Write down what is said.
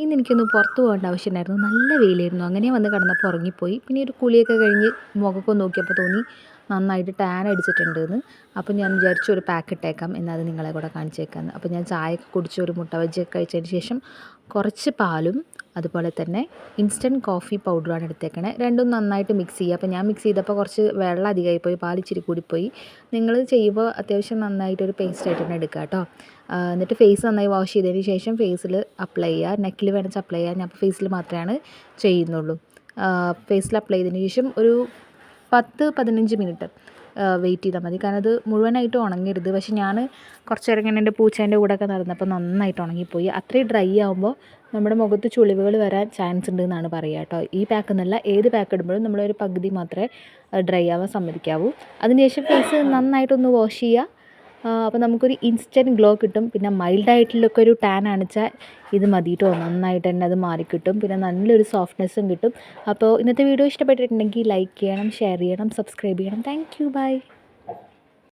ഇന്ന് എനിക്കൊന്ന് പുറത്ത് പോകേണ്ട ആവശ്യമുണ്ടായിരുന്നു. നല്ല വെയിലായിരുന്നു. അങ്ങനെ വന്ന് കിടന്നപ്പോൾ ഉറങ്ങിപ്പോയി. പിന്നെ ഒരു കുളിയൊക്കെ കഴിഞ്ഞ് മുഖമൊക്കെ നോക്കിയപ്പോൾ തോന്നി നന്നായിട്ട് ടാൻ അടിച്ചിട്ടുണ്ടെന്ന്. അപ്പോൾ ഞാൻ വിചാരിച്ചു ഒരു പാക്ക് ഇട്ടേക്കാം എന്നത് നിങ്ങളെ കൂടെ കാണിച്ചേക്കാമെന്ന്. അപ്പോൾ ഞാൻ ചായയൊക്കെ കുടിച്ച് ഒരു മുട്ട ബജിയൊക്കെ കഴിച്ചതിന് ശേഷം കുറച്ച് പാലും അതുപോലെ തന്നെ ഇൻസ്റ്റൻറ്റ് കോഫി പൗഡറാണ് എടുത്തേക്കണേ. രണ്ടും നന്നായിട്ട് മിക്സ് ചെയ്യുക. അപ്പോൾ ഞാൻ മിക്സ് ചെയ്തപ്പോൾ കുറച്ച് വെള്ളം അധികമായി പോയി, പാൽ ഇച്ചിരി കൂടിപ്പോയി. നിങ്ങൾ ചെയ്യുമ്പോൾ അത്യാവശ്യം നന്നായിട്ടൊരു പേസ്റ്റായിട്ട് തന്നെ എടുക്കുക കേട്ടോ. എന്നിട്ട് ഫേസ് നന്നായി വാഷ് ചെയ്തതിന് ശേഷം ഫേസിൽ അപ്ലൈ ചെയ്യുക. നെക്കിൽ വേണമെങ്കിൽ അപ്ലൈ ചെയ്യുക. ഞാൻ ഫേസിൽ മാത്രമാണ് ചെയ്യുന്നുള്ളൂ. ഫേസിൽ അപ്ലൈ ചെയ്തതിന് ശേഷം ഒരു 10-15 മിനിറ്റ് വെയിറ്റ് ചെയ്താൽ മതി. കാരണം അത് മുഴുവനായിട്ട് ഉണങ്ങരുത്. പക്ഷേ ഞാൻ കുറച്ച് നേരം ഇങ്ങനെ എൻ്റെ പൂച്ചേൻ്റെ കൂടെയൊക്കെ നടന്നപ്പോൾ നന്നായിട്ട് ഉണങ്ങിപ്പോയി. അത്രയും ഡ്രൈ ആകുമ്പോൾ നമ്മുടെ മുഖത്ത് ചുളിവുകൾ വരാൻ ചാൻസ് ഉണ്ട് എന്നാണ് പറയുക കേട്ടോ. ഈ പാക്ക് എന്നല്ല, ഏത് പാക്ക് ഇടുമ്പോഴും നമ്മളൊരു പകുതി മാത്രമേ ഡ്രൈ ആവാൻ സമ്മതിക്കാവൂ. അതിനുശേഷം ഫേസ് നന്നായിട്ടൊന്ന് വാഷ് ചെയ്യുക. അപ്പോൾ നമുക്കൊരു ഇൻസ്റ്റൻറ്റ് ഗ്ലോ കിട്ടും. പിന്നെ മൈൽഡായിട്ടുള്ളൊക്കെ ഒരു ടാൻ ആണെച്ചാൽ ഇത് മതി കേട്ടോ. നന്നായിട്ട് തന്നെ അത് മാറിക്കിട്ടും. പിന്നെ നല്ലൊരു സോഫ്റ്റ്നെസ്സും കിട്ടും. അപ്പോൾ ഇന്നത്തെ വീഡിയോ ഇഷ്ടപ്പെട്ടിട്ടുണ്ടെങ്കിൽ ലൈക്ക് ചെയ്യണം, ഷെയർ ചെയ്യണം, സബ്സ്ക്രൈബ് ചെയ്യണം. Thank you. ബൈ.